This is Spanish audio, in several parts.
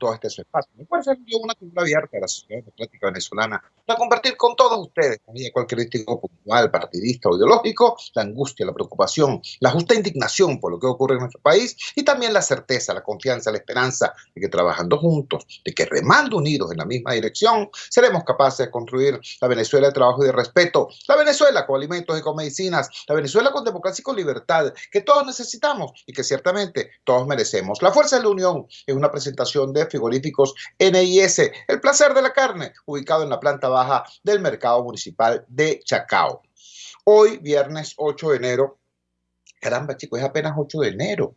todo este su espacio. Me parece una cultura abierta de la sociedad democrática venezolana para compartir con todos ustedes, de cualquier crítico puntual, partidista o ideológico, la angustia, la preocupación, la justa indignación por lo que ocurre en nuestro país y también la certeza, la confianza, la esperanza de que trabajando juntos, de que remando unidos en la misma dirección, seremos capaces de construir la Venezuela de trabajo y de respeto, la Venezuela con alimentos y con medicinas, la Venezuela con democracia y con libertad, que todos necesitamos y que ciertamente todos merecemos. La Fuerza de la Unión es una presentación de Frigoríficos NIS, el placer de la carne, ubicado en la planta baja del mercado municipal de Chacao. Hoy, viernes 8 de enero, caramba chicos, es apenas 8 de enero.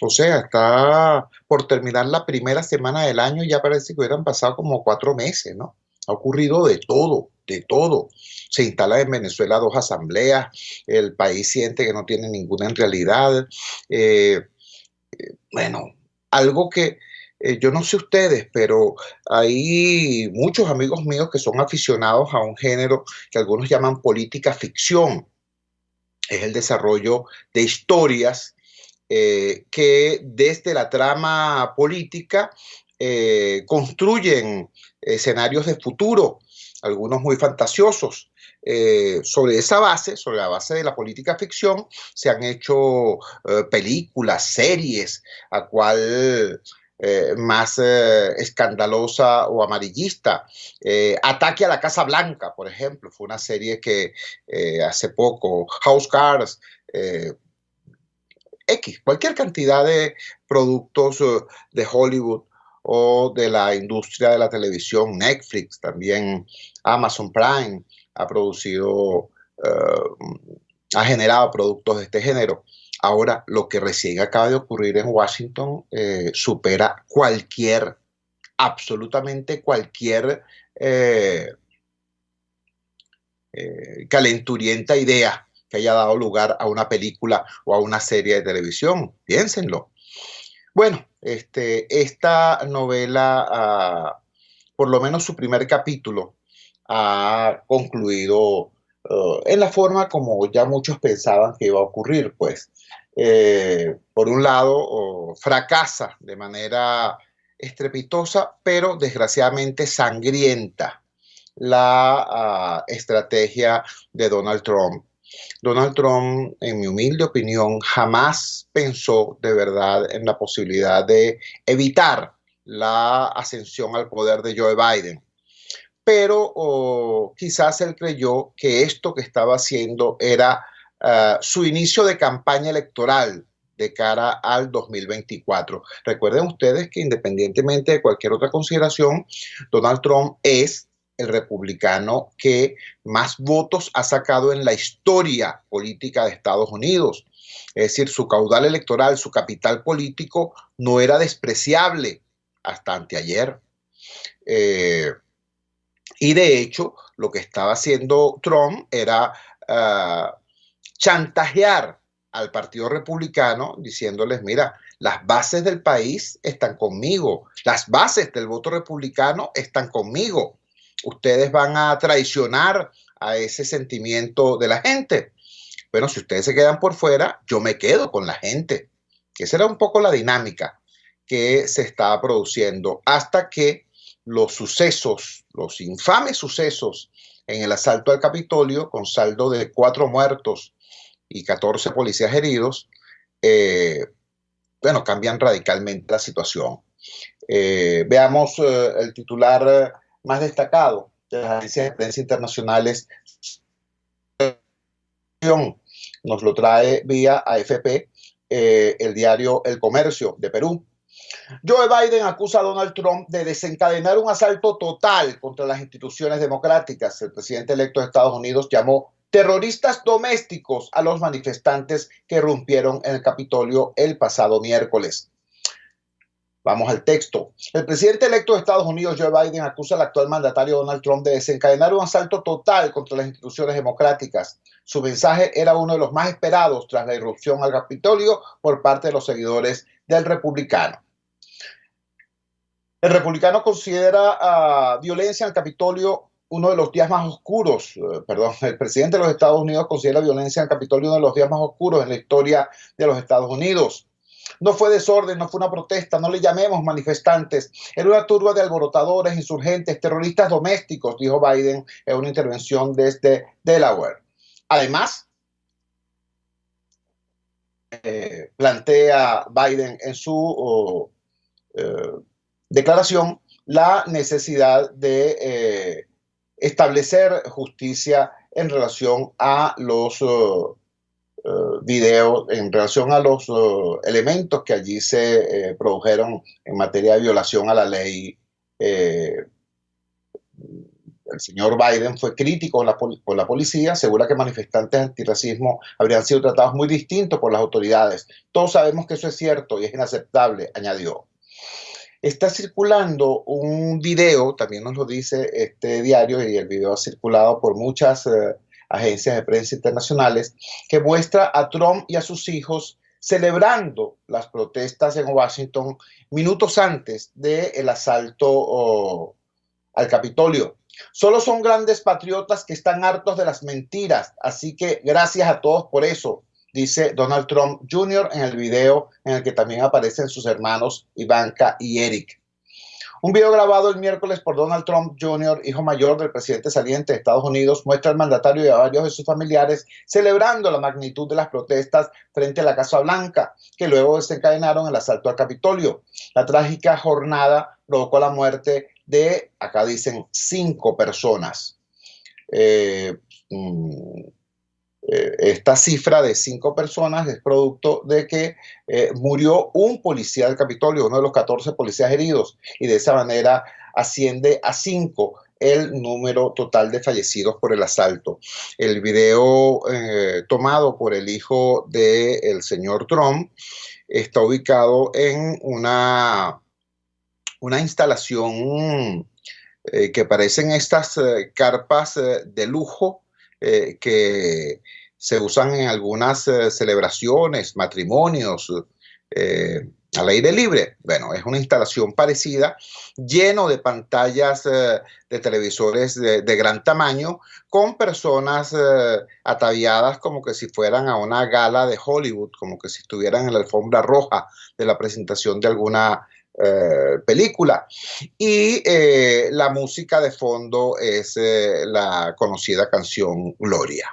O sea, está por terminar la primera semana del año y ya parece que hubieran pasado como 4 meses, ¿no? Ha ocurrido de todo, de todo. Se instalan en Venezuela 2 asambleas, el país siente que no tiene ninguna en realidad. Bueno, algo que yo no sé ustedes, pero hay muchos amigos míos que son aficionados a un género que algunos llaman política ficción. Es el desarrollo de historias que desde la trama política construyen escenarios de futuro, algunos muy fantasiosos. Sobre esa base, sobre la base de la política ficción, se han hecho películas, series, a cual más escandalosa o amarillista. Ataque a la Casa Blanca, por ejemplo, fue una serie que hace poco, House Cars, cualquier cantidad de productos de Hollywood o de la industria de la televisión, Netflix, también Amazon Prime ha producido, ha generado productos de este género. Ahora, lo que recién acaba de ocurrir en Washington supera absolutamente cualquier calenturienta idea que haya dado lugar a una película o a una serie de televisión. Piénsenlo. Bueno, esta novela, por lo menos su primer capítulo, ha concluido en la forma como ya muchos pensaban que iba a ocurrir, pues. Por un lado, fracasa de manera estrepitosa, pero desgraciadamente sangrienta la estrategia de Donald Trump. Donald Trump, en mi humilde opinión, jamás pensó de verdad en la posibilidad de evitar la ascensión al poder de Joe Biden. Pero quizás él creyó que esto que estaba haciendo era su inicio de campaña electoral de cara al 2024. Recuerden ustedes que independientemente de cualquier otra consideración, Donald Trump es el republicano que más votos ha sacado en la historia política de Estados Unidos. Es decir, su caudal electoral, su capital político no era despreciable hasta anteayer. Y de hecho, lo que estaba haciendo Trump era chantajear al Partido Republicano diciéndoles, mira, las bases del país están conmigo, las bases del voto republicano están conmigo. Ustedes van a traicionar a ese sentimiento de la gente. Bueno, si ustedes se quedan por fuera, yo me quedo con la gente. Esa era un poco la dinámica que se estaba produciendo hasta que los sucesos, los infames sucesos en el asalto al Capitolio, con saldo de 4 muertos y 14 policías heridos, bueno, cambian radicalmente la situación. Veamos el titular más destacado de las agencias de prensa internacionales. Nos lo trae vía AFP, el diario El Comercio de Perú. Joe Biden acusa a Donald Trump de desencadenar un asalto total contra las instituciones democráticas. El presidente electo de Estados Unidos llamó terroristas domésticos a los manifestantes que irrumpieron en el Capitolio el pasado miércoles. Vamos al texto. El presidente electo de Estados Unidos, Joe Biden, acusa al actual mandatario Donald Trump de desencadenar un asalto total contra las instituciones democráticas. Su mensaje era uno de los más esperados tras la irrupción al Capitolio por parte de los seguidores del republicano. El republicano considera violencia en el Capitolio uno de los días más oscuros, el presidente de los Estados Unidos considera violencia en el Capitolio uno de los días más oscuros en la historia de los Estados Unidos. No fue desorden, no fue una protesta, no le llamemos manifestantes. Era una turba de alborotadores, insurgentes, terroristas domésticos, dijo Biden en una intervención desde Delaware. Además, plantea Biden en su declaración la necesidad de establecer justicia en relación a los videos, en relación a los elementos que allí se produjeron en materia de violación a la ley. El señor Biden fue crítico con la policía, asegura que manifestantes antirracismo habrían sido tratados muy distintos por las autoridades. Todos sabemos que eso es cierto y es inaceptable, añadió. Está circulando un video, también nos lo dice este diario, y el video ha circulado por muchas agencias de prensa internacionales, que muestra a Trump y a sus hijos celebrando las protestas en Washington minutos antes del asalto al Capitolio. Solo son grandes patriotas que están hartos de las mentiras, así que gracias a todos por eso, dice Donald Trump Jr. en el video en el que también aparecen sus hermanos Ivanka y Eric. Un video grabado el miércoles por Donald Trump Jr., hijo mayor del presidente saliente de Estados Unidos, muestra al mandatario y a varios de sus familiares celebrando la magnitud de las protestas frente a la Casa Blanca, que luego desencadenaron el asalto al Capitolio. La trágica jornada provocó la muerte de, acá dicen, 5 personas. Esta cifra de 5 personas es producto de que murió un policía del Capitolio, uno de los 14 policías heridos, y de esa manera asciende a 5 el número total de fallecidos por el asalto. El video tomado por el hijo del señor Trump está ubicado en una instalación que parecen estas carpas de lujo que se usan en algunas celebraciones, matrimonios, al aire libre. Bueno, es una instalación parecida, lleno de pantallas de televisores de gran tamaño, con personas ataviadas como que si fueran a una gala de Hollywood, como que si estuvieran en la alfombra roja de la presentación de alguna película. Y la música de fondo es la conocida canción Gloria.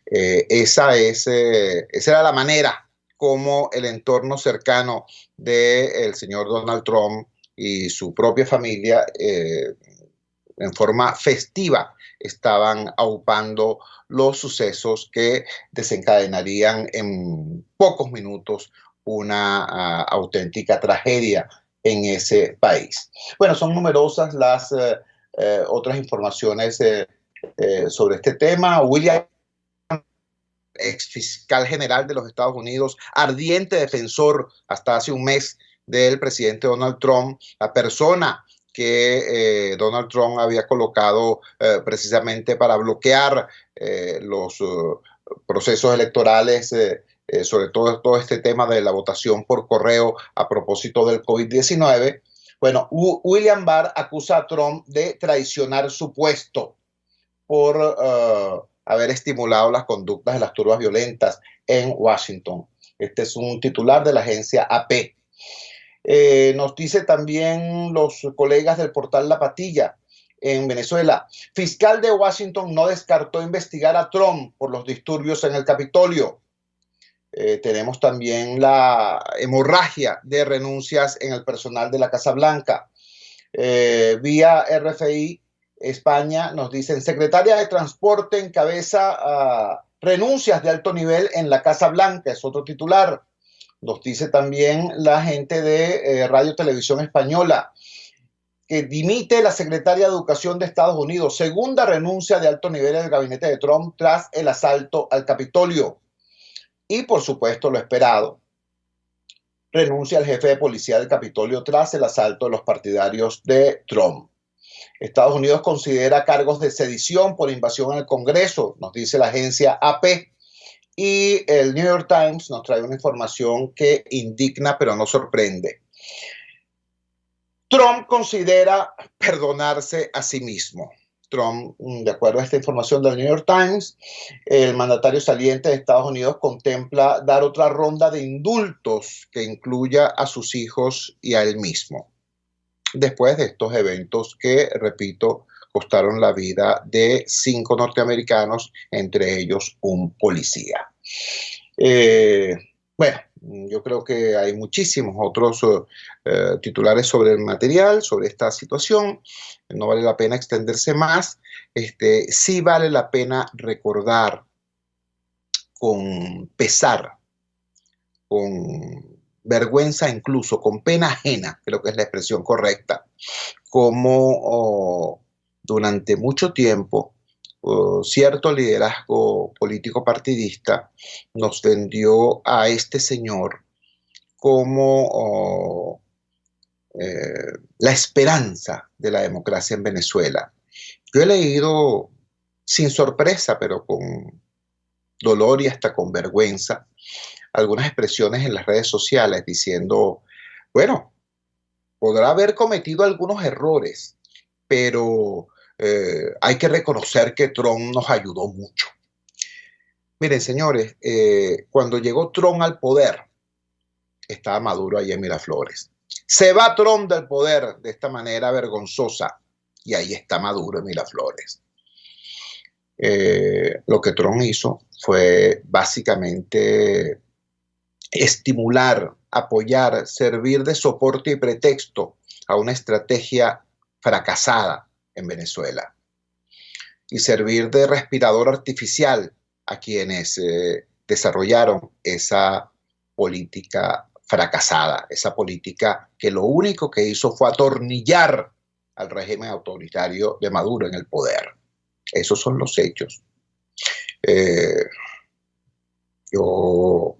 Esa era la manera como el entorno cercano del señor Donald Trump y su propia familia en forma festiva estaban aupando los sucesos que desencadenarían en pocos minutos una auténtica tragedia en ese país. Bueno, son numerosas las otras informaciones sobre este tema. William, ex fiscal general de los Estados Unidos, ardiente defensor hasta hace un mes del presidente Donald Trump, la persona que Donald Trump había colocado precisamente para bloquear los procesos electorales, sobre todo este tema de la votación por correo a propósito del COVID-19. Bueno, William Barr acusa a Trump de traicionar su puesto por haber estimulado las conductas de las turbas violentas en Washington. Este es un titular de la agencia AP. Nos dice también los colegas del portal La Patilla en Venezuela. Fiscal de Washington no descartó investigar a Trump por los disturbios en el Capitolio. Tenemos también la hemorragia de renuncias en el personal de la Casa Blanca. Vía RFI España nos dicen, secretaria de Transporte encabeza renuncias de alto nivel en la Casa Blanca, es otro titular. Nos dice también la gente de Radio Televisión Española, que dimite la secretaria de Educación de Estados Unidos, segunda renuncia de alto nivel en el gabinete de Trump tras el asalto al Capitolio. Y por supuesto lo esperado, renuncia el jefe de policía del Capitolio tras el asalto de los partidarios de Trump. Estados Unidos considera cargos de sedición por invasión en el Congreso, nos dice la agencia AP. Y el New York Times nos trae una información que indigna pero no sorprende. Trump considera perdonarse a sí mismo. Trump, de acuerdo a esta información del New York Times, el mandatario saliente de Estados Unidos contempla dar otra ronda de indultos que incluya a sus hijos y a él mismo, después de estos eventos que, repito, costaron la vida de 5 norteamericanos, entre ellos un policía. Bueno, yo creo que hay muchísimos otros titulares sobre el material, sobre esta situación. No vale la pena extenderse más. Sí vale la pena recordar con pesar, con vergüenza, incluso con pena ajena, creo que es la expresión correcta, como durante mucho tiempo cierto liderazgo político partidista nos vendió a este señor como la esperanza de la democracia en Venezuela. Yo he leído sin sorpresa, pero con dolor y hasta con vergüenza, algunas expresiones en las redes sociales diciendo, bueno, podrá haber cometido algunos errores, pero hay que reconocer que Trump nos ayudó mucho. Miren, señores, cuando llegó Trump al poder, estaba Maduro allí en Miraflores. Se va Trump del poder de esta manera vergonzosa y ahí está Maduro en Miraflores. Lo que Trump hizo fue básicamente estimular, apoyar, servir de soporte y pretexto a una estrategia fracasada en Venezuela y servir de respirador artificial a quienes desarrollaron esa política fracasada, esa política que lo único que hizo fue atornillar al régimen autoritario de Maduro en el poder. Esos son los hechos. Yo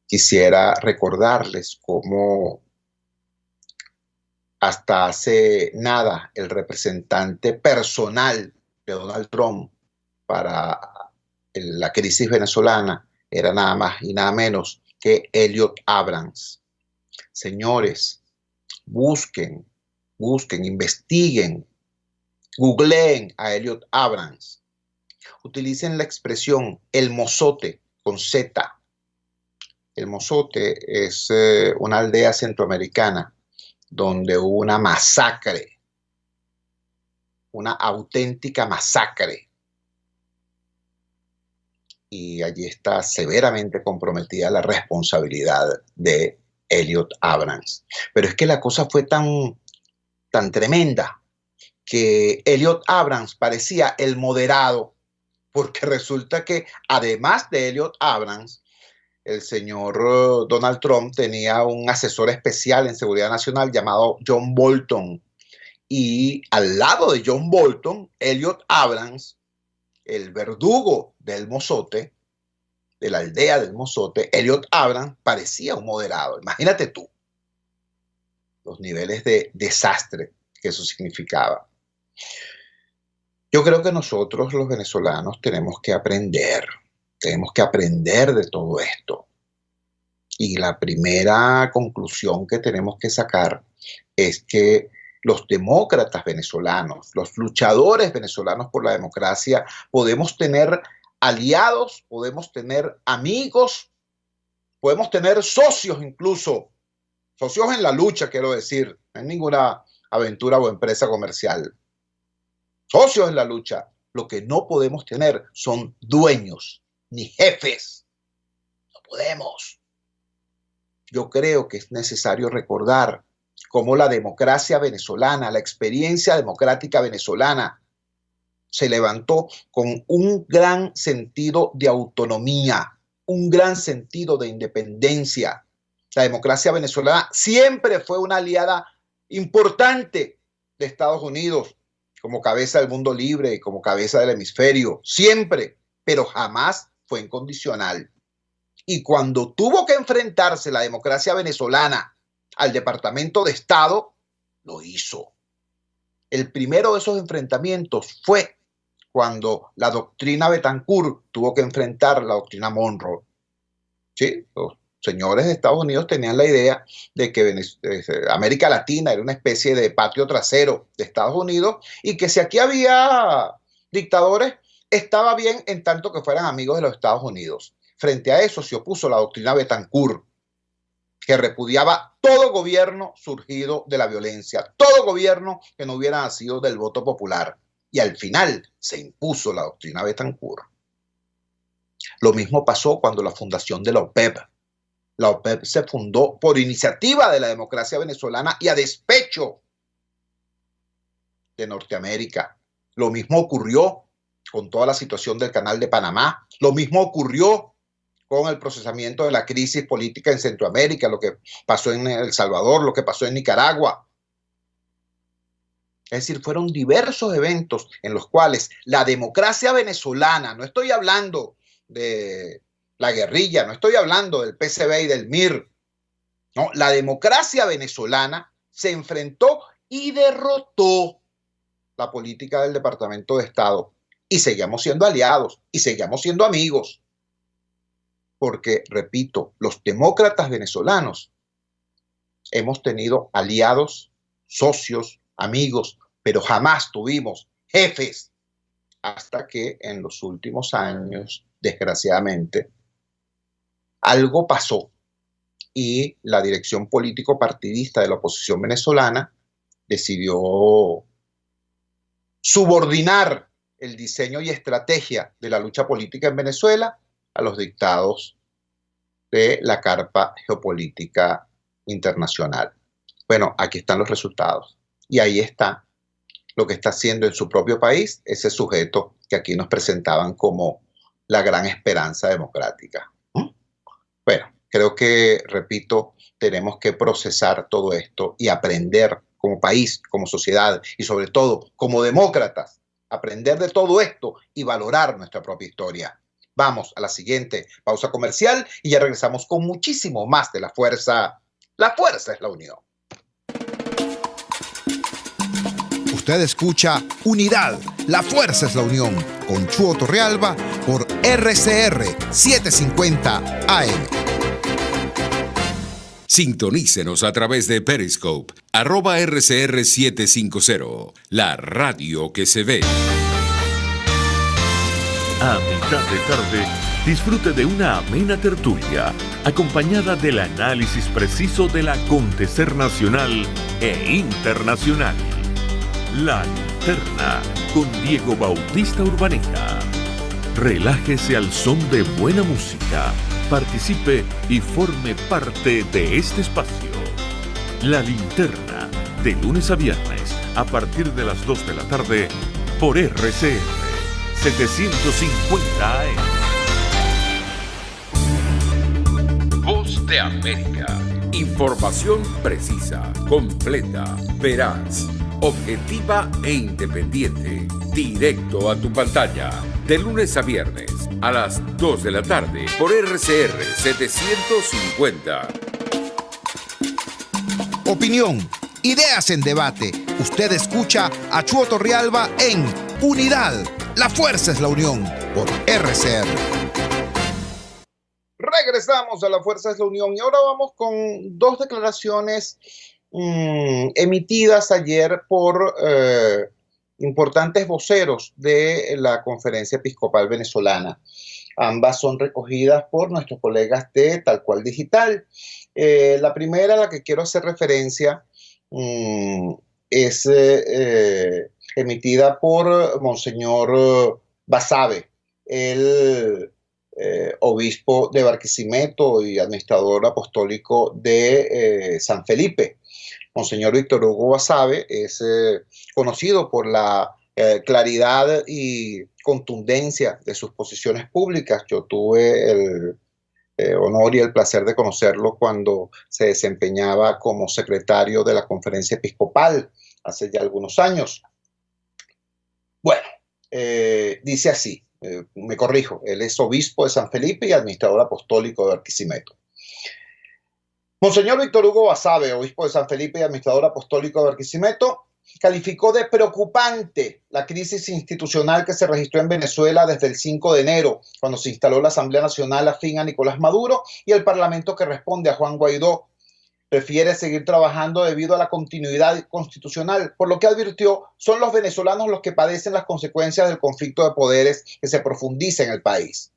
quisiera recordarles cómo hasta hace nada el representante personal de Donald Trump para la crisis venezolana era nada más y nada menos que Elliot Abrams. Señores, busquen, investiguen, googleen a Elliot Abrams. Utilicen la expresión el mozote con Z. El Mozote es una aldea centroamericana donde hubo una masacre, una auténtica masacre. Y allí está severamente comprometida la responsabilidad de Elliot Abrams. Pero es que la cosa fue tan tremenda que Elliot Abrams parecía el moderado, porque resulta que además de Elliot Abrams, el señor Donald Trump tenía un asesor especial en seguridad nacional llamado John Bolton. Y al lado de John Bolton, Elliot Abrams, el verdugo del Mozote, de la aldea del Mozote, Elliot Abrams parecía un moderado. Imagínate tú los niveles de desastre que eso significaba. Yo creo que nosotros los venezolanos tenemos que aprender de todo esto. Y la primera conclusión que tenemos que sacar es que los demócratas venezolanos, los luchadores venezolanos por la democracia, podemos tener aliados, podemos tener amigos, podemos tener socios incluso, socios en la lucha, quiero decir, no hay ninguna aventura o empresa comercial. Socios en la lucha. Lo que no podemos tener son dueños ni jefes. No podemos. Yo creo que es necesario recordar cómo la democracia venezolana, la experiencia democrática venezolana, se levantó con un gran sentido de autonomía, un gran sentido de independencia. La democracia venezolana siempre fue una aliada importante de Estados Unidos como cabeza del mundo libre y como cabeza del hemisferio, siempre, pero jamás fue incondicional. Y cuando tuvo que enfrentarse la democracia venezolana al Departamento de Estado, lo hizo. El primero de esos enfrentamientos fue cuando la doctrina Betancourt tuvo que enfrentar la doctrina Monroe. ¿Sí? señores de Estados Unidos tenían la idea de que América Latina era una especie de patio trasero de Estados Unidos y que si aquí había dictadores, estaba bien en tanto que fueran amigos de los Estados Unidos. Frente a eso se opuso la doctrina Betancourt, que repudiaba todo gobierno surgido de la violencia, todo gobierno que no hubiera nacido del voto popular. Y al final se impuso la doctrina Betancourt. Lo mismo pasó cuando la fundación de la OPEP. La OPEP se fundó por iniciativa de la democracia venezolana y a despecho de Norteamérica. Lo mismo ocurrió con toda la situación del Canal de Panamá. Lo mismo ocurrió con el procesamiento de la crisis política en Centroamérica, lo que pasó en El Salvador, lo que pasó en Nicaragua. Es decir, fueron diversos eventos en los cuales la democracia venezolana, no estoy hablando de la guerrilla, no estoy hablando del PCB y del MIR, no, la democracia venezolana se enfrentó y derrotó la política del Departamento de Estado. Y seguimos siendo aliados y seguimos siendo amigos. Porque, repito, los demócratas venezolanos hemos tenido aliados, socios, amigos, pero jamás tuvimos jefes hasta que en los últimos años, desgraciadamente, algo pasó y la dirección político-partidista de la oposición venezolana decidió subordinar el diseño y estrategia de la lucha política en Venezuela a los dictados de la carpa geopolítica internacional. Bueno, aquí están los resultados. Y ahí está lo que está haciendo en su propio país ese sujeto que aquí nos presentaban como la gran esperanza democrática. Bueno, creo que, repito, tenemos que procesar todo esto y aprender como país, como sociedad y sobre todo como demócratas, aprender de todo esto y valorar nuestra propia historia. Vamos a la siguiente pausa comercial y ya regresamos con muchísimo más de La Fuerza. La fuerza es la unión. Usted escucha Unidad, la fuerza es la unión, con Chuo Torrealba por RCR 750 AM. Sintonícenos a través de Periscope, @RCR750, la radio que se ve. A mitad de tarde, disfrute de una amena tertulia, acompañada del análisis preciso del acontecer nacional e internacional. La Linterna, con Diego Bautista Urbaneta. Relájese al son de buena música, participe y forme parte de este espacio. La Linterna, de lunes a viernes, a partir de las 2 de la tarde, por RCR 750 AM. Voz de América. Información precisa, completa, veraz, objetiva e independiente. Directo a tu pantalla. De lunes a viernes, a las 2 de la tarde, por RCR 750. Opinión, ideas en debate. Usted escucha a Chuo Torrealba en Unidad. La fuerza es la unión por RCR. Regresamos a La Fuerza es la Unión y ahora vamos con dos declaraciones emitidas ayer por importantes voceros de la Conferencia Episcopal Venezolana. Ambas son recogidas por nuestros colegas de Tal Cual Digital. La primera a la que quiero hacer referencia es emitida por Monseñor Basabe, el obispo de Barquisimeto y administrador apostólico de San Felipe. Monseñor Víctor Hugo Basabe es conocido por la claridad y contundencia de sus posiciones públicas. Yo tuve el honor y el placer de conocerlo cuando se desempeñaba como secretario de la Conferencia Episcopal hace ya algunos años. Bueno, dice así, me corrijo, él es obispo de San Felipe y administrador apostólico de Barquisimeto. Monseñor Víctor Hugo Basabe, obispo de San Felipe y administrador apostólico de Barquisimeto, calificó de preocupante la crisis institucional que se registró en Venezuela desde el 5 de enero, cuando se instaló la Asamblea Nacional afín a Nicolás Maduro y el Parlamento que responde a Juan Guaidó. Prefiere seguir trabajando debido a la continuidad constitucional, por lo que advirtió, son los venezolanos los que padecen las consecuencias del conflicto de poderes que se profundiza en el país.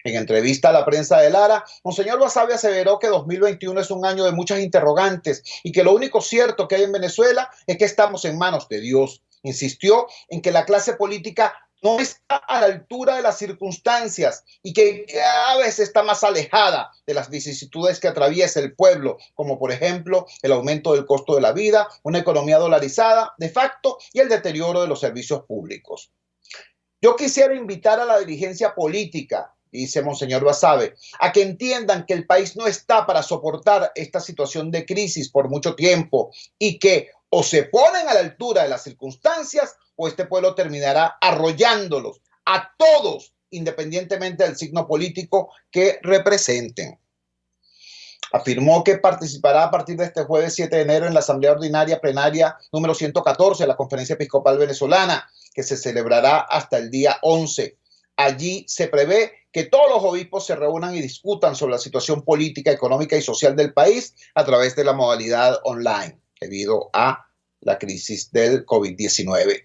En entrevista a la prensa de Lara, Monseñor Basabe aseveró que 2021 es un año de muchas interrogantes y que lo único cierto que hay en Venezuela es que estamos en manos de Dios. Insistió en que la clase política no está a la altura de las circunstancias y que cada vez está más alejada de las vicisitudes que atraviesa el pueblo, como por ejemplo el aumento del costo de la vida, una economía dolarizada de facto y el deterioro de los servicios públicos. Yo quisiera invitar a la dirigencia política, dice Monseñor Basabe, a que entiendan que el país no está para soportar esta situación de crisis por mucho tiempo y que o se ponen a la altura de las circunstancias o este pueblo terminará arrollándolos a todos, independientemente del signo político que representen. Afirmó que participará a partir de este jueves 7 de enero en la Asamblea Ordinaria Plenaria número 114 de la Conferencia Episcopal Venezolana, que se celebrará hasta el día 11. Allí se prevé que todos los obispos se reúnan y discutan sobre la situación política, económica y social del país a través de la modalidad online, debido a la crisis del COVID-19.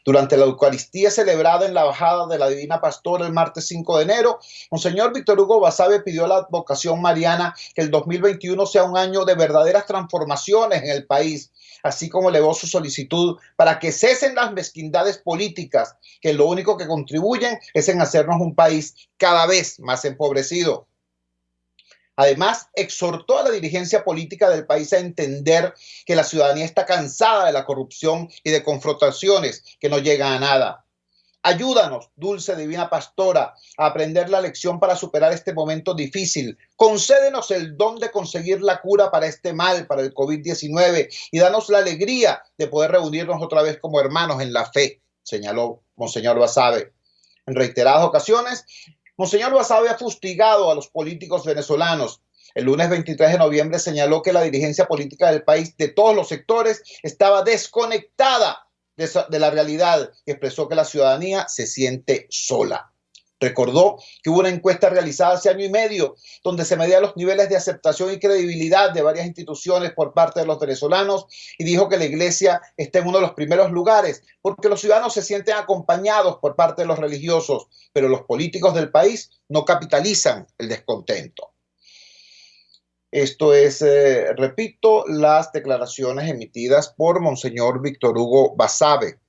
Durante la Eucaristía celebrada en la Bajada de la Divina Pastora el martes 5 de enero, Monseñor Víctor Hugo Basabe pidió a la advocación mariana que el 2021 sea un año de verdaderas transformaciones en el país, así como elevó su solicitud para que cesen las mezquindades políticas, que lo único que contribuyen es en hacernos un país cada vez más empobrecido. Además, exhortó a la dirigencia política del país a entender que la ciudadanía está cansada de la corrupción y de confrontaciones que no llegan a nada. Ayúdanos, dulce divina pastora, a aprender la lección para superar este momento difícil. Concédenos el don de conseguir la cura para este mal, para el COVID-19, y danos la alegría de poder reunirnos otra vez como hermanos en la fe, señaló Monseñor Basabe. En reiteradas ocasiones, Monseñor Basabe ha fustigado a los políticos venezolanos. El lunes 23 de noviembre señaló que la dirigencia política del país, de todos los sectores, estaba desconectada de la realidad y expresó que la ciudadanía se siente sola. Recordó que hubo una encuesta realizada hace año y medio donde se medían los niveles de aceptación y credibilidad de varias instituciones por parte de los venezolanos y dijo que la iglesia está en uno de los primeros lugares porque los ciudadanos se sienten acompañados por parte de los religiosos, pero los políticos del país no capitalizan el descontento. Esto es, repito, las declaraciones emitidas por Monseñor Víctor Hugo Basabe,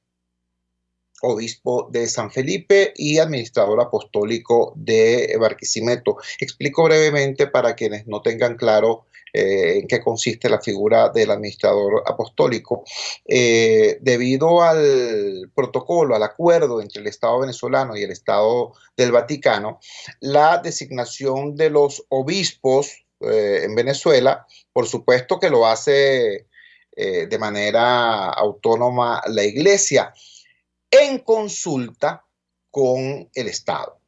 obispo de San Felipe y administrador apostólico de Barquisimeto. Explico brevemente para quienes no tengan claro en qué consiste la figura del administrador apostólico. Debido al protocolo, al acuerdo entre el Estado venezolano y el Estado del Vaticano, la designación de los obispos en Venezuela, por supuesto que lo hace de manera autónoma la Iglesia, en consulta con el Estado,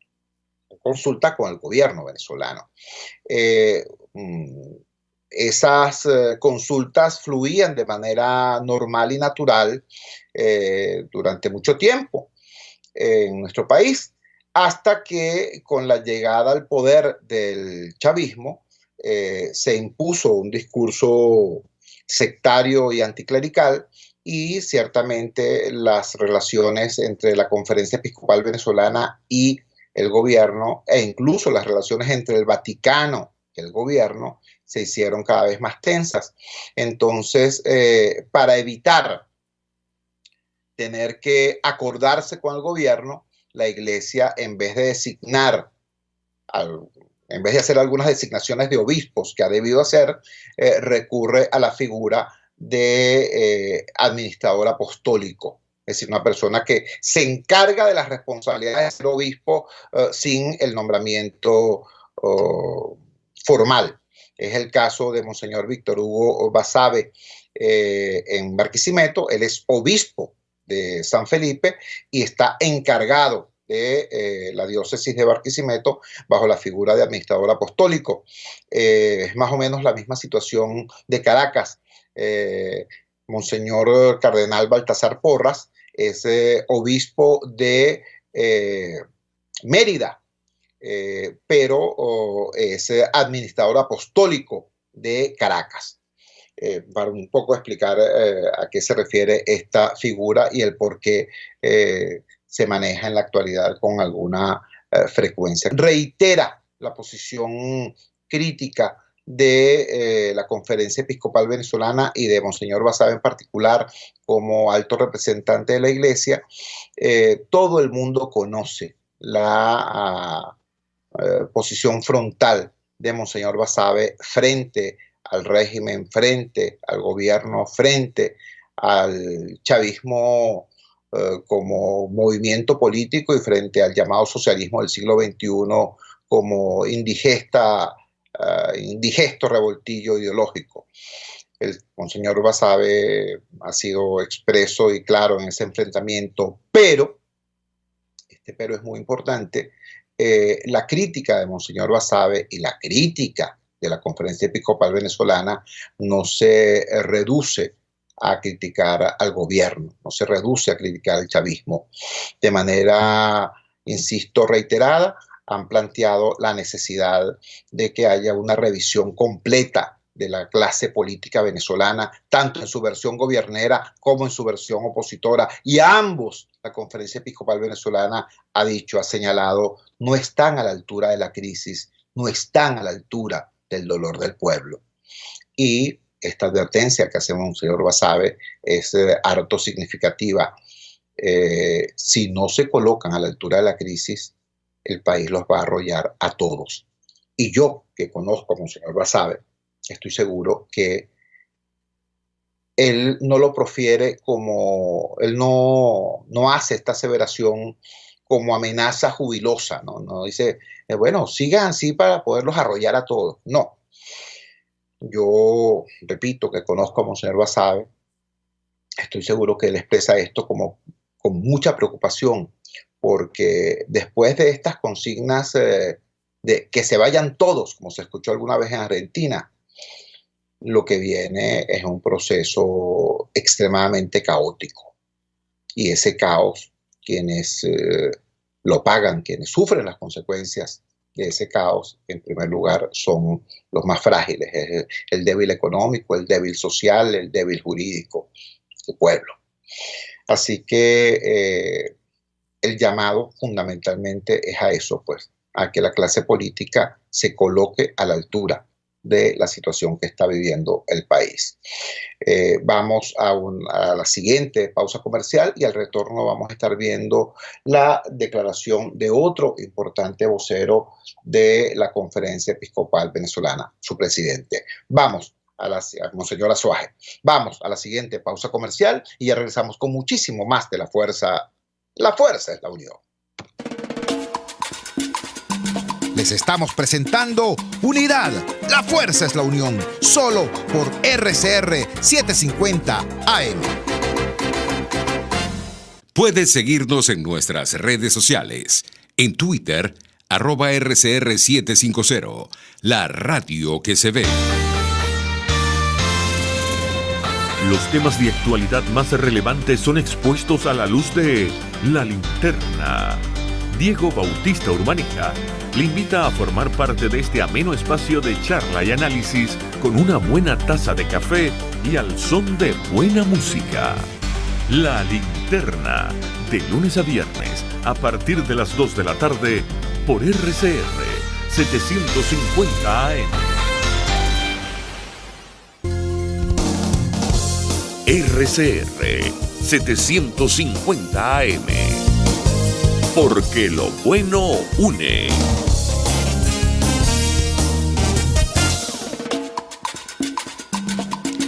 en consulta con el gobierno venezolano. Esas consultas fluían de manera normal y natural durante mucho tiempo en nuestro país, hasta que con la llegada al poder del chavismo se impuso un discurso sectario y anticlerical, y ciertamente las relaciones entre la Conferencia Episcopal Venezolana y el gobierno, e incluso las relaciones entre el Vaticano y el gobierno, se hicieron cada vez más tensas. Entonces, para evitar tener que acordarse con el gobierno, la Iglesia, en vez de hacer algunas designaciones de obispos que ha debido hacer, recurre a la figura de administrador apostólico, es decir, una persona que se encarga de las responsabilidades de ser obispo sin el nombramiento formal. Es el caso de Monseñor Víctor Hugo Basabe en Barquisimeto. Él es obispo de San Felipe y está encargado de la diócesis de Barquisimeto bajo la figura de administrador apostólico. Es más o menos la misma situación de Caracas. Monseñor Cardenal Baltasar Porras es obispo de Mérida, pero es administrador apostólico de Caracas. Para un poco explicar a qué se refiere esta figura y el por qué se maneja en la actualidad con alguna frecuencia. Reitera la posición crítica de la Conferencia Episcopal Venezolana y de Monseñor Basabe en particular como alto representante de la Iglesia. Todo el mundo conoce la posición frontal de Monseñor Basabe frente al régimen, frente al gobierno, frente al chavismo como movimiento político y frente al llamado socialismo del siglo XXI como indigesto revoltillo ideológico. El Monseñor Basabe ha sido expreso y claro en ese enfrentamiento, pero, este pero es muy importante, la crítica de Monseñor Basabe y la crítica de la Conferencia Episcopal Venezolana no se reduce a criticar al gobierno, no se reduce a criticar al chavismo. De manera, insisto, reiterada, han planteado la necesidad de que haya una revisión completa de la clase política venezolana, tanto en su versión gobiernera como en su versión opositora, y ambos, la Conferencia Episcopal Venezolana ha dicho, ha señalado, no están a la altura de la crisis, no están a la altura del dolor del pueblo. Y esta advertencia que hace Monseñor Basabe es harto significativa. Si no se colocan a la altura de la crisis, el país los va a arrollar a todos. Y yo, que conozco a Monseñor Basabe, estoy seguro que él no lo profiere como, él no hace esta aseveración como amenaza jubilosa, no dice, bueno, sigan así para poderlos arrollar a todos. No. Yo repito que conozco a Monseñor Basabe, estoy seguro que él expresa esto con mucha preocupación, porque después de estas consignas de que se vayan todos, como se escuchó alguna vez en Argentina, lo que viene es un proceso extremadamente caótico. Y ese caos, quienes lo pagan, quienes sufren las consecuencias de ese caos, en primer lugar, son los más frágiles, el débil económico, el débil social, el débil jurídico, el pueblo. Así que el llamado fundamentalmente es a eso, pues, a que la clase política se coloque a la altura de la situación que está viviendo el país. Vamos a la siguiente pausa comercial y al retorno vamos a estar viendo la declaración de otro importante vocero de la Conferencia Episcopal Venezolana, su presidente. Vamos a Monseñor Azuaje. Vamos a la siguiente pausa comercial y ya regresamos con muchísimo más de La Fuerza. La fuerza es la unión. Les estamos presentando Unidad. La fuerza es la unión. Solo por RCR 750 AM. Puedes seguirnos en nuestras redes sociales. En Twitter, @RCR750. La radio que se ve. Los temas de actualidad más relevantes son expuestos a la luz de La Linterna. Diego Bautista Urbanica le invita a formar parte de este ameno espacio de charla y análisis con una buena taza de café y al son de buena música. La Linterna, de lunes a viernes, a partir de las 2 de la tarde, por RCR 750 AM. RCR 750 AM. Porque lo bueno une.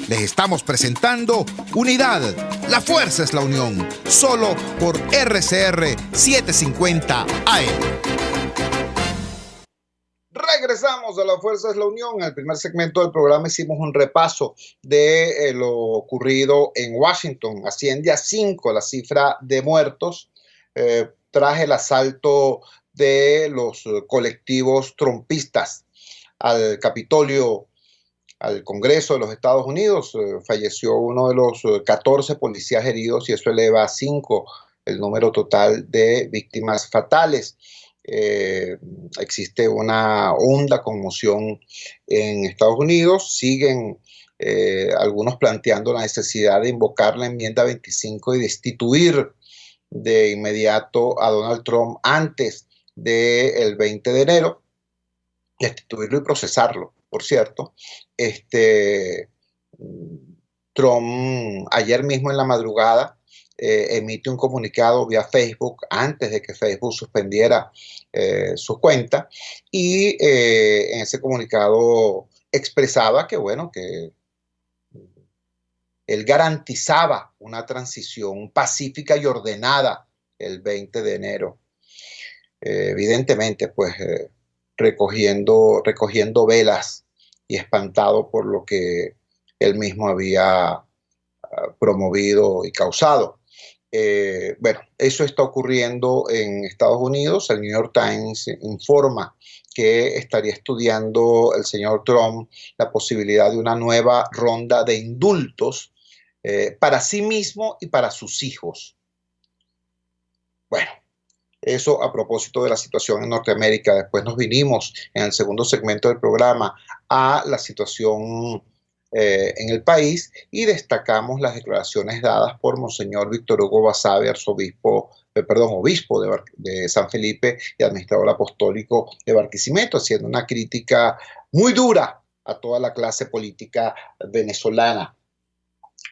Les estamos presentando Unidad. La fuerza es la unión. Solo por RCR 750 AM. Regresamos a La Fuerza es la Unión. En el primer segmento del programa hicimos un repaso de lo ocurrido en Washington. Asciende a 5 la cifra de muertos tras el asalto de los colectivos trumpistas al Capitolio al Congreso de los Estados Unidos. Falleció uno de los 14 policías heridos y eso eleva a 5 el número total de víctimas fatales. Existe una honda conmoción en Estados Unidos. Siguen algunos planteando la necesidad de invocar la enmienda 25 y destituir de inmediato a Donald Trump antes del 20 de enero, destituirlo y procesarlo. Por cierto, Trump ayer mismo en la madrugada emite un comunicado vía Facebook antes de que Facebook suspendiera su cuenta y en ese comunicado expresaba que, bueno, que él garantizaba una transición pacífica y ordenada el 20 de enero. Evidentemente, pues recogiendo velas y espantado por lo que él mismo había promovido y causado. Bueno, eso está ocurriendo en Estados Unidos. El New York Times informa que estaría estudiando el señor Trump la posibilidad de una nueva ronda de indultos para sí mismo y para sus hijos. Bueno, eso a propósito de la situación en Norteamérica. Después nos vinimos en el segundo segmento del programa a la situación en el país y destacamos las declaraciones dadas por Monseñor Víctor Hugo Basabe, obispo de San Felipe y administrador apostólico de Barquisimeto, haciendo una crítica muy dura a toda la clase política venezolana,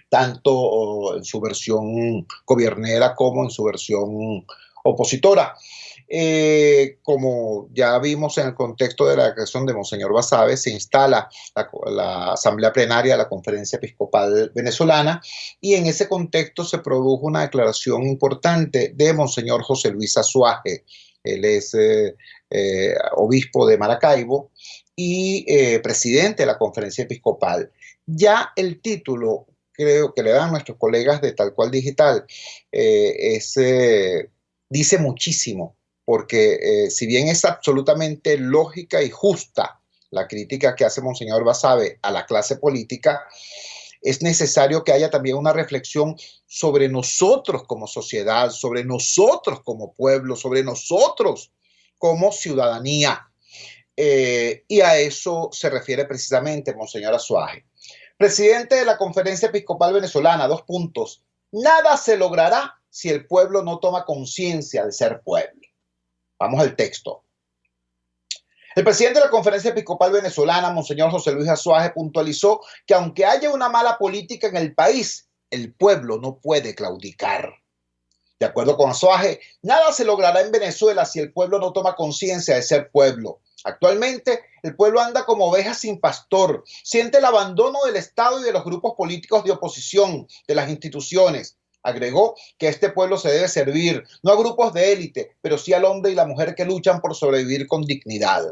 tanto en su versión gobiernera como en su versión opositora. Como ya vimos en el contexto de la declaración de Monseñor Basabe, se instala la Asamblea Plenaria de la Conferencia Episcopal Venezolana y en ese contexto se produjo una declaración importante de Monseñor José Luis Azuaje. Él es obispo de Maracaibo y presidente de la Conferencia Episcopal. Ya el título, creo que le dan nuestros colegas de Tal Cual Digital, dice muchísimo, porque si bien es absolutamente lógica y justa la crítica que hace Monseñor Basabe a la clase política, es necesario que haya también una reflexión sobre nosotros como sociedad, sobre nosotros como pueblo, sobre nosotros como ciudadanía. Y a eso se refiere precisamente Monseñor Azuaje. Presidente de la Conferencia Episcopal Venezolana, 2 puntos. Nada se logrará si el pueblo no toma conciencia de ser pueblo. Vamos al texto. El presidente de la Conferencia Episcopal Venezolana, Monseñor José Luis Azuaje, puntualizó que aunque haya una mala política en el país, el pueblo no puede claudicar. De acuerdo con Azuaje, nada se logrará en Venezuela si el pueblo no toma conciencia de ser pueblo. Actualmente, el pueblo anda como ovejas sin pastor, siente el abandono del Estado y de los grupos políticos de oposición, de las instituciones. Agregó que este pueblo se debe servir, no a grupos de élite, pero sí al hombre y la mujer que luchan por sobrevivir con dignidad.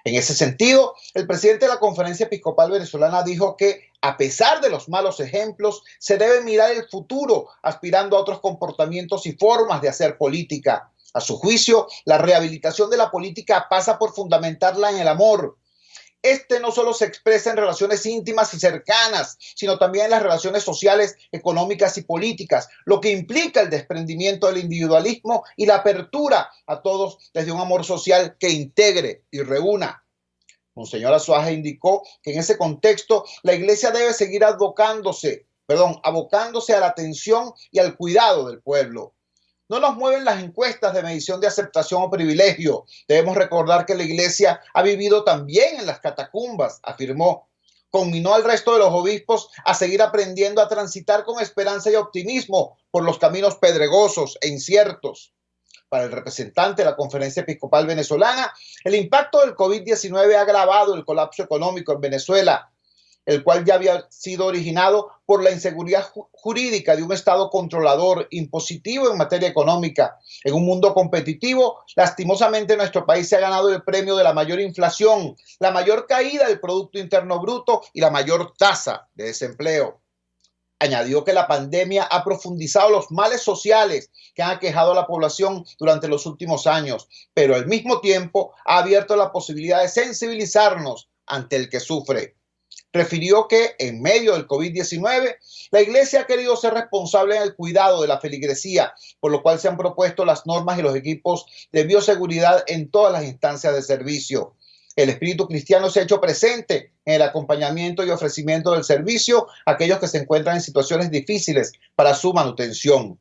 En ese sentido, el presidente de la Conferencia Episcopal Venezolana dijo que, a pesar de los malos ejemplos, se debe mirar el futuro, aspirando a otros comportamientos y formas de hacer política. A su juicio, la rehabilitación de la política pasa por fundamentarla en el amor. Este no solo se expresa en relaciones íntimas y cercanas, sino también en las relaciones sociales, económicas y políticas, lo que implica el desprendimiento del individualismo y la apertura a todos desde un amor social que integre y reúna. Monseñor Azuaje indicó que en ese contexto la Iglesia debe seguir abocándose a la atención y al cuidado del pueblo. No nos mueven las encuestas de medición de aceptación o privilegio. Debemos recordar que la Iglesia ha vivido también en las catacumbas, afirmó. Conminó al resto de los obispos a seguir aprendiendo a transitar con esperanza y optimismo por los caminos pedregosos e inciertos. Para el representante de la Conferencia Episcopal Venezolana, el impacto del COVID-19 ha agravado el colapso económico en Venezuela, el cual ya había sido originado por la inseguridad jurídica de un Estado controlador, impositivo en materia económica. En un mundo competitivo, lastimosamente nuestro país se ha ganado el premio de la mayor inflación, la mayor caída del Producto Interno Bruto y la mayor tasa de desempleo. Añadió que la pandemia ha profundizado los males sociales que han aquejado a la población durante los últimos años, pero al mismo tiempo ha abierto la posibilidad de sensibilizarnos ante el que sufre. refirió que en medio del COVID-19, la Iglesia ha querido ser responsable en el cuidado de la feligresía, por lo cual se han propuesto las normas y los equipos de bioseguridad en todas las instancias de servicio. El espíritu cristiano se ha hecho presente en el acompañamiento y ofrecimiento del servicio a aquellos que se encuentran en situaciones difíciles para su manutención.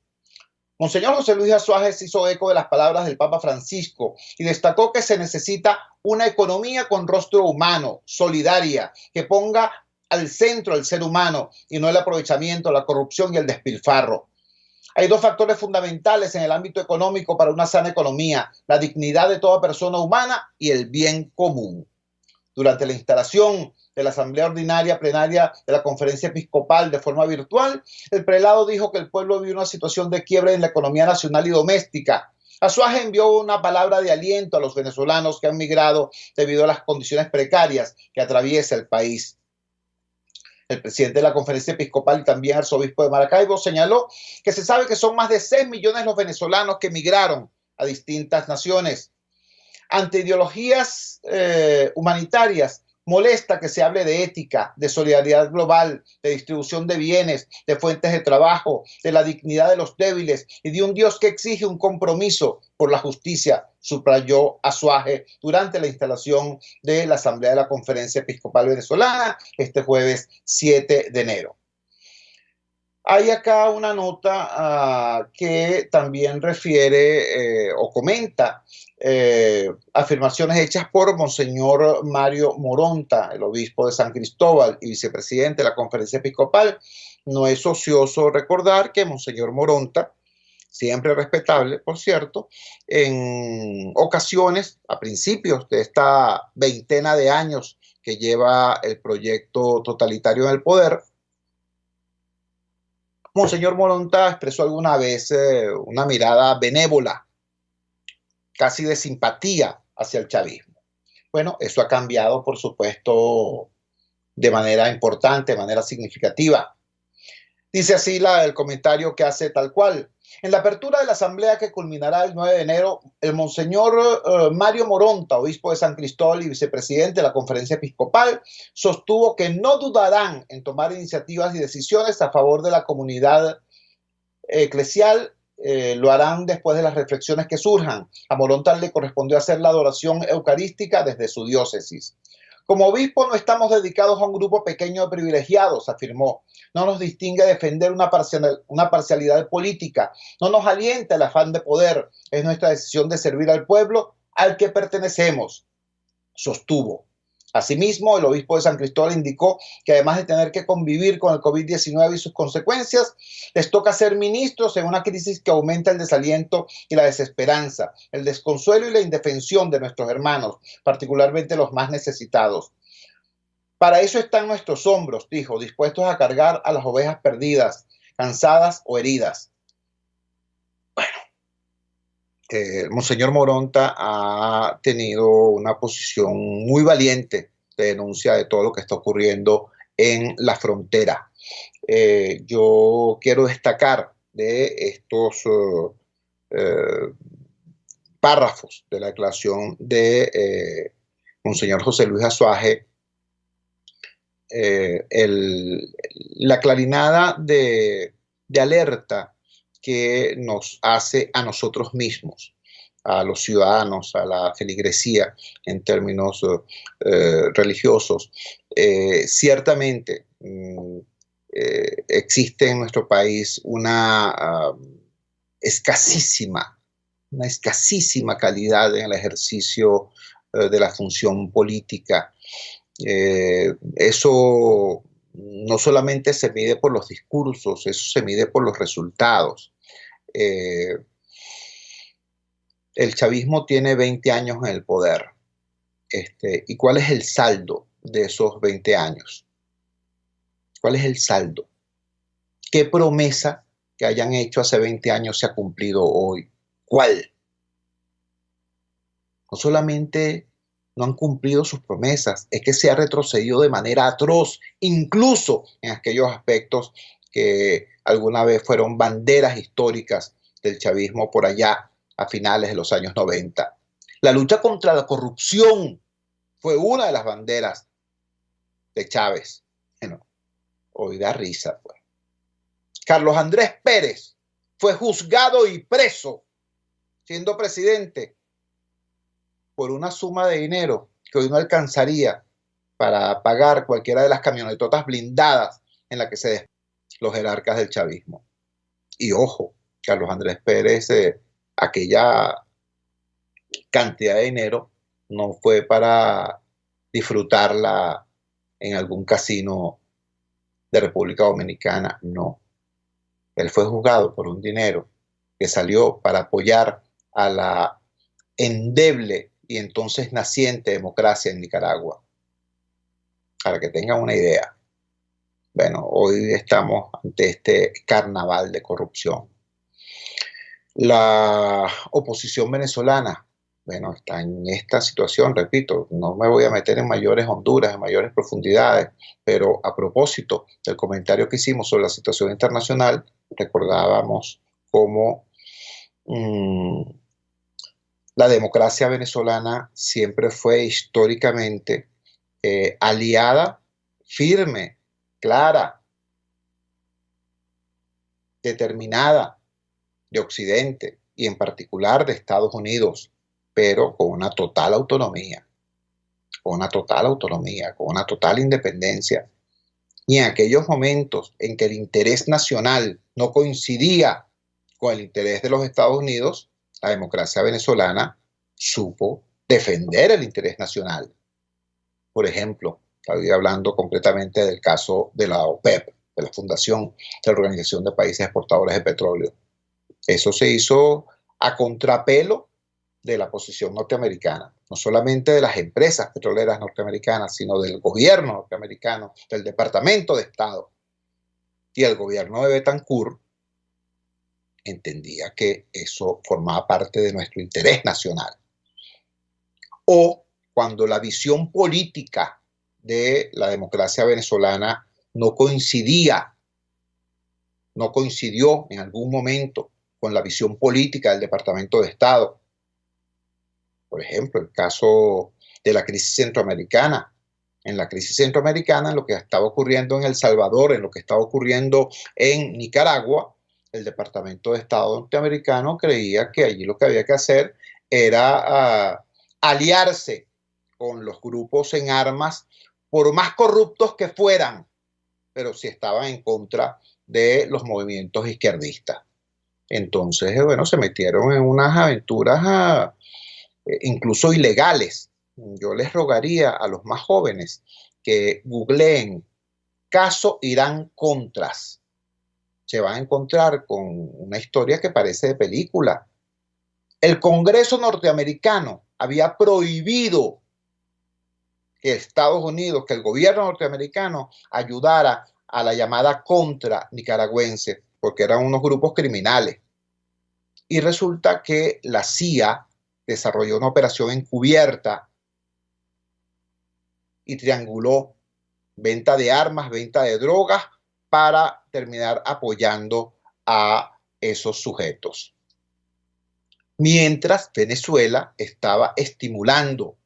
Monseñor José Luis Azuaje se hizo eco de las palabras del Papa Francisco y destacó que se necesita una economía con rostro humano, solidaria, que ponga al centro al ser humano y no el aprovechamiento, la corrupción y el despilfarro. Hay dos factores fundamentales en el ámbito económico para una sana economía: la dignidad de toda persona humana y el bien común. Durante la instalación de la Asamblea Ordinaria Plenaria de la Conferencia Episcopal de forma virtual, el prelado dijo que el pueblo vive una situación de quiebre en la economía nacional y doméstica. Azuaje envió una palabra de aliento a los venezolanos que han migrado debido a las condiciones precarias que atraviesa el país. El presidente de la Conferencia Episcopal y también arzobispo de Maracaibo señaló que se sabe que son más de 6 millones los venezolanos que emigraron a distintas naciones. Ante ideologías humanitarias, molesta que se hable de ética, de solidaridad global, de distribución de bienes, de fuentes de trabajo, de la dignidad de los débiles y de un Dios que exige un compromiso por la justicia, subrayó Azuaje durante la instalación de la Asamblea de la Conferencia Episcopal Venezolana este jueves 7 de enero. Hay acá una nota que también refiere o comenta afirmaciones hechas por Monseñor Mario Moronta, el obispo de San Cristóbal y vicepresidente de la Conferencia Episcopal. No es ocioso recordar que Monseñor Moronta, siempre respetable, por cierto, en ocasiones, a principios de esta veintena de años que lleva el proyecto totalitario en el poder, Monseñor Moronta expresó alguna vez una mirada benévola, casi de simpatía hacia el chavismo. Bueno, eso ha cambiado, por supuesto, de manera importante, de manera significativa. Dice así el comentario que hace tal cual. En la apertura de la asamblea que culminará el 9 de enero, el Monseñor Mario Moronta, obispo de San Cristóbal y vicepresidente de la Conferencia Episcopal, sostuvo que no dudarán en tomar iniciativas y decisiones a favor de la comunidad eclesial. Lo harán después de las reflexiones que surjan. A Moronta le correspondió hacer la adoración eucarística desde su diócesis. Como obispo no estamos dedicados a un grupo pequeño de privilegiados, afirmó. No nos distingue defender una parcialidad política. No nos alienta el afán de poder. Es nuestra decisión de servir al pueblo al que pertenecemos, sostuvo. Asimismo, el obispo de San Cristóbal indicó que además de tener que convivir con el COVID-19 y sus consecuencias, les toca ser ministros en una crisis que aumenta el desaliento y la desesperanza, el desconsuelo y la indefensión de nuestros hermanos, particularmente los más necesitados. Para eso están nuestros hombros, dijo, dispuestos a cargar a las ovejas perdidas, cansadas o heridas. Bueno, Monseñor Moronta ha tenido una posición muy valiente de denuncia de todo lo que está ocurriendo en la frontera. Yo quiero destacar de estos párrafos de la declaración de Monseñor José Luis Azuaje la clarinada de alerta que nos hace a nosotros mismos, a los ciudadanos, a la feligresía en términos religiosos. Ciertamente existe en nuestro país una escasísima calidad en el ejercicio de la función política. Eso no solamente se mide por los discursos, eso se mide por los resultados. El chavismo tiene 20 años en el poder. ¿Y cuál es el saldo de esos 20 años? ¿Cuál es el saldo? ¿Qué promesa que hayan hecho hace 20 años se ha cumplido hoy? ¿Cuál? No solamente no han cumplido sus promesas, es que se ha retrocedido de manera atroz, incluso en aquellos aspectos que alguna vez fueron banderas históricas del chavismo por allá a finales de los años 90. La lucha contra la corrupción fue una de las banderas de Chávez. Bueno, hoy da risa, pues. Carlos Andrés Pérez fue juzgado y preso, siendo presidente, por una suma de dinero que hoy no alcanzaría para pagar cualquiera de las camionetotas blindadas en la que se desplazan los jerarcas del chavismo. Y ojo, Carlos Andrés Pérez, aquella cantidad de dinero no fue para disfrutarla en algún casino de República Dominicana, no. Él fue juzgado por un dinero que salió para apoyar a la endeble y entonces naciente democracia en Nicaragua. Para que tengan una idea. Bueno, hoy estamos ante este carnaval de corrupción. La oposición venezolana, bueno, está en esta situación, repito, no me voy a meter en mayores honduras, en mayores profundidades, pero a propósito del comentario que hicimos sobre la situación internacional, recordábamos cómo la democracia venezolana siempre fue históricamente aliada, firme, clara, determinada de Occidente y en particular de Estados Unidos, pero con una total autonomía, con una total independencia. Y en aquellos momentos en que el interés nacional no coincidía con el interés de los Estados Unidos, la democracia venezolana supo defender el interés nacional. Por ejemplo, estoy hablando concretamente del caso de la OPEP, de la Fundación de la Organización de Países Exportadores de Petróleo. Eso se hizo a contrapelo de la posición norteamericana, no solamente de las empresas petroleras norteamericanas, sino del gobierno norteamericano, del Departamento de Estado. Y el gobierno de Betancourt entendía que eso formaba parte de nuestro interés nacional. O cuando la visión política de la democracia venezolana no coincidió en algún momento con la visión política del Departamento de Estado. Por ejemplo, el caso de la crisis centroamericana. En la crisis centroamericana, en lo que estaba ocurriendo en El Salvador, en lo que estaba ocurriendo en Nicaragua, el Departamento de Estado norteamericano creía que allí lo que había que hacer era aliarse con los grupos en armas, por más corruptos que fueran, pero si estaban en contra de los movimientos izquierdistas. Entonces, bueno, se metieron en unas aventuras incluso ilegales. Yo les rogaría a los más jóvenes que googleen caso Irán-Contras. Se van a encontrar con una historia que parece de película. El Congreso norteamericano había prohibido que Estados Unidos, que el gobierno norteamericano ayudara a la llamada Contra nicaragüense, porque eran unos grupos criminales. Y resulta que la CIA desarrolló una operación encubierta y trianguló venta de armas, venta de drogas, para terminar apoyando a esos sujetos. Mientras Venezuela estaba estimulando,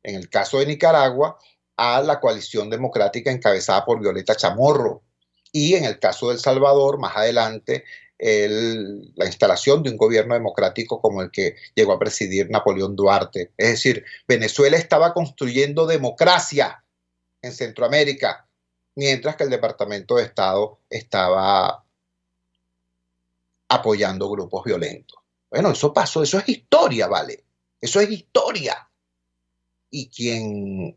en el caso de Nicaragua, a la coalición democrática encabezada por Violeta Chamorro, y en el caso de El Salvador, más adelante, la instalación de un gobierno democrático como el que llegó a presidir Napoleón Duarte. Es decir, Venezuela estaba construyendo democracia en Centroamérica, mientras que el Departamento de Estado estaba apoyando grupos violentos. Bueno, eso pasó, eso es historia, ¿vale? Eso es historia. Y quien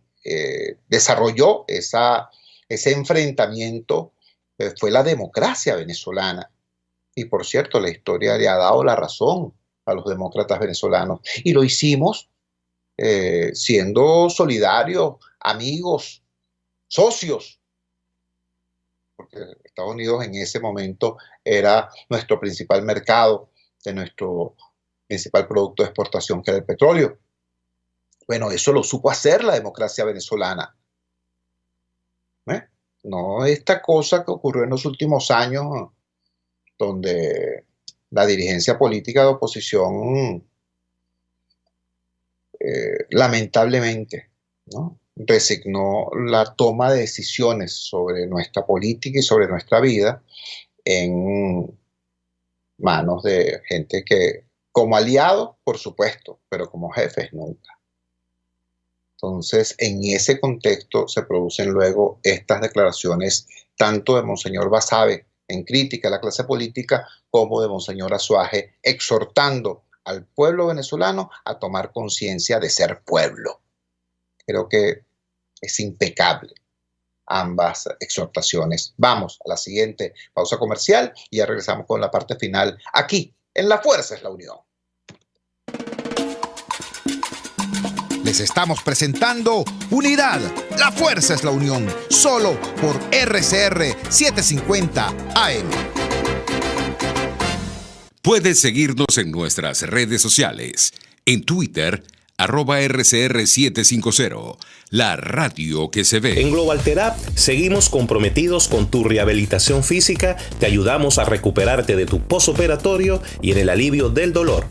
desarrolló ese enfrentamiento fue la democracia venezolana. Y por cierto, la historia le ha dado la razón a los demócratas venezolanos. Y lo hicimos siendo solidarios, amigos, socios. Porque Estados Unidos en ese momento era nuestro principal mercado, de nuestro principal producto de exportación, que era el petróleo. Bueno, eso lo supo hacer la democracia venezolana. No esta cosa que ocurrió en los últimos años, donde la dirigencia política de oposición, lamentablemente, ¿no?, resignó la toma de decisiones sobre nuestra política y sobre nuestra vida en manos de gente que, como aliados, por supuesto, pero como jefes nunca. Entonces, en ese contexto se producen luego estas declaraciones tanto de Monseñor Basabe en crítica a la clase política como de Monseñor Azuaje exhortando al pueblo venezolano a tomar conciencia de ser pueblo. Creo que es impecable ambas exhortaciones. Vamos a la siguiente pausa comercial y ya regresamos con la parte final aquí en La Fuerza es la Unión. Les estamos presentando Unidad, la fuerza es la unión, solo por RCR 750 AM. Puedes seguirnos en nuestras redes sociales. En Twitter, @RCR750, la radio que se ve. En Global Therapy seguimos comprometidos con tu rehabilitación física, te ayudamos a recuperarte de tu posoperatorio y en el alivio del dolor.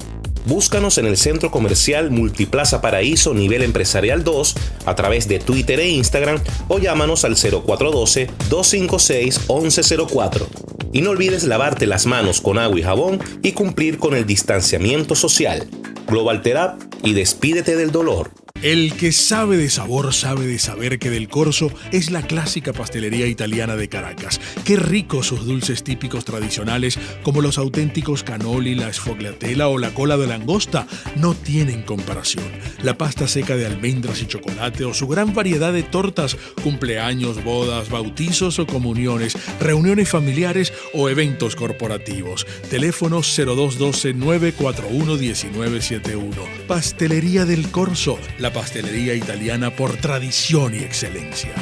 Búscanos en el Centro Comercial Multiplaza Paraíso Nivel Empresarial 2 a través de Twitter e Instagram o llámanos al 0412-256-1104. Y no olvides lavarte las manos con agua y jabón y cumplir con el distanciamiento social. Global Therapy y despídete del dolor. El que sabe de sabor sabe de saber que Del Corso es la clásica pastelería italiana de Caracas. Qué ricos sus dulces típicos tradicionales como los auténticos cannoli, la sfogliatella o la cola de langosta no tienen comparación. La pasta seca de almendras y chocolate o su gran variedad de tortas, cumpleaños, bodas, bautizos o comuniones, reuniones familiares o eventos corporativos. Teléfono 0212-941-1971. Pastelería Del Corso, la pastelería italiana por tradición y excelencia.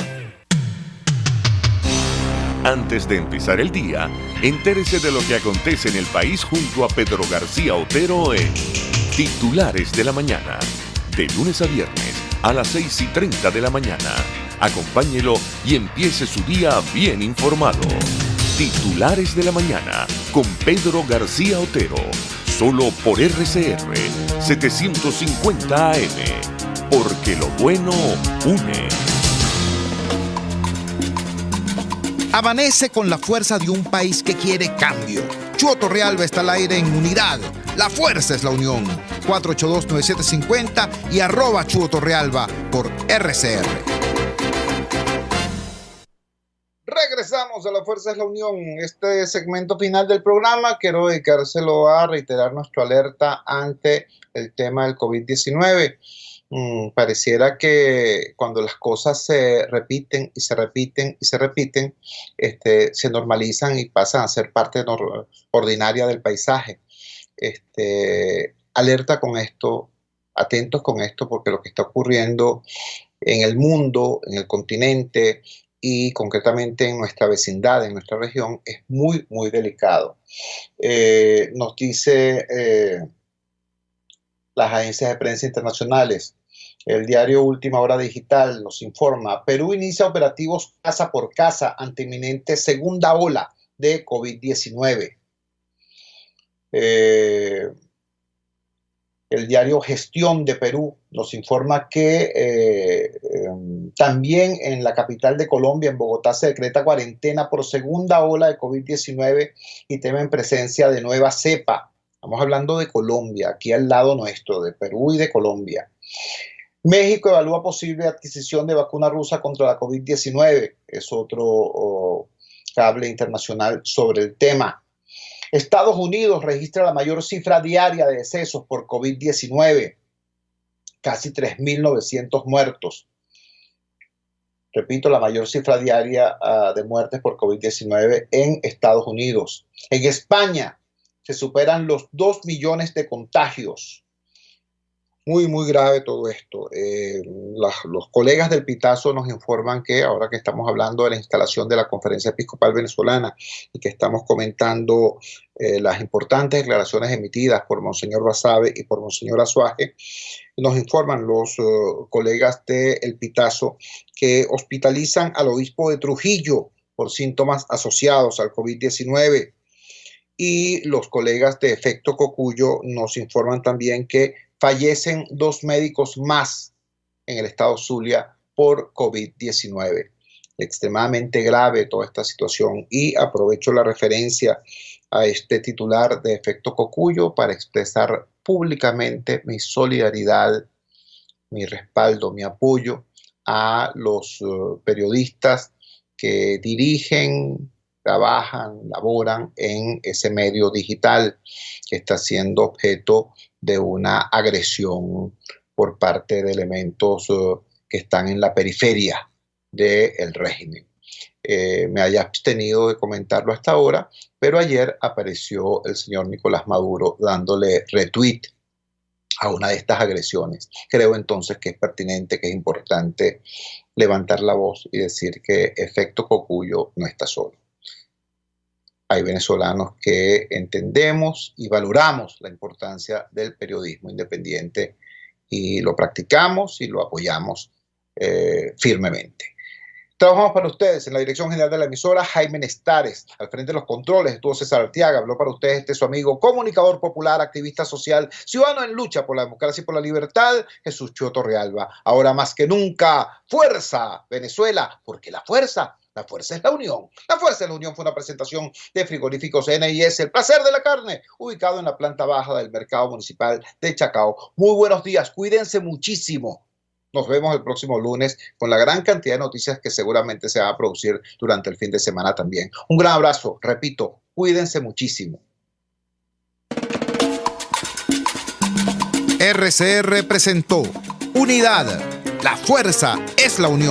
Antes de empezar el día, entérese de lo que acontece en el país junto a Pedro García Otero en Titulares de la Mañana. De lunes a viernes a las 6:30 de la mañana. Acompáñelo y empiece su día bien informado. Titulares de la Mañana con Pedro García Otero. Solo por RCR 750 AM. Porque lo bueno une. Amanece con la fuerza de un país que quiere cambio. Chuo Torrealba está al aire en Unidad. La fuerza es la unión. 482-9750 y @Chuo Torrealba por RCR. Regresamos a La Fuerza es la Unión. Este segmento final del programa quiero dedicárselo a reiterar nuestra alerta ante el tema del COVID-19. Pareciera que cuando las cosas se repiten y se repiten y se repiten, se normalizan y pasan a ser parte ordinaria del paisaje. Alerta con esto, atentos con esto, porque lo que está ocurriendo en el mundo, en el continente y concretamente en nuestra vecindad, en nuestra región, es muy, muy delicado. Nos dice las agencias de prensa internacionales. El diario Última Hora Digital nos informa: Perú inicia operativos casa por casa ante inminente segunda ola de COVID-19. El diario Gestión de Perú nos informa que también en la capital de Colombia, en Bogotá, se decreta cuarentena por segunda ola de COVID-19 y temen presencia de nueva cepa. Estamos hablando de Colombia, aquí al lado nuestro, de Perú y de Colombia. México evalúa posible adquisición de vacuna rusa contra la COVID-19. Es otro cable internacional sobre el tema. Estados Unidos registra la mayor cifra diaria de decesos por COVID-19. Casi 3.900 muertos. Repito, la mayor cifra diaria de muertes por COVID-19 en Estados Unidos. En España se superan los 2 millones de contagios. Muy, muy grave todo esto. Los colegas del Pitazo nos informan que ahora que estamos hablando de la instalación de la Conferencia Episcopal Venezolana y que estamos comentando las importantes declaraciones emitidas por Monseñor Basabe y por Monseñor Azuaje, nos informan los colegas del Pitazo que hospitalizan al obispo de Trujillo por síntomas asociados al COVID-19. Y los colegas de Efecto Cocuyo nos informan también que fallecen 2 médicos más en el estado Zulia por COVID-19. Extremadamente grave toda esta situación, y aprovecho la referencia a este titular de Efecto Cocuyo para expresar públicamente mi solidaridad, mi respaldo, mi apoyo a los periodistas que dirigen, trabajan, laboran en ese medio digital que está siendo objeto de una agresión por parte de elementos que están en la periferia del régimen. Me haya abstenido de comentarlo hasta ahora, pero ayer apareció el señor Nicolás Maduro dándole retweet a una de estas agresiones. Creo entonces que es pertinente, que es importante levantar la voz y decir que Efecto Cocuyo no está solo. Hay venezolanos que entendemos y valoramos la importancia del periodismo independiente y lo practicamos y lo apoyamos firmemente. Trabajamos para ustedes en la dirección general de la emisora, Jaime Nestares. Al frente de los controles estuvo César Arteaga. Habló para ustedes su amigo, comunicador popular, activista social, ciudadano en lucha por la democracia y por la libertad, Jesús Chua Torrealba. Ahora más que nunca, fuerza, Venezuela, porque la fuerza es la unión. La fuerza de la unión fue una presentación de Frigoríficos NIS, el placer de la carne, ubicado en la planta baja del mercado municipal de Chacao. Muy buenos días, cuídense muchísimo. Nos vemos el próximo lunes con la gran cantidad de noticias que seguramente se va a producir durante el fin de semana también. Un gran abrazo, repito, cuídense muchísimo. RCR presentó Unidad. La fuerza es la unión.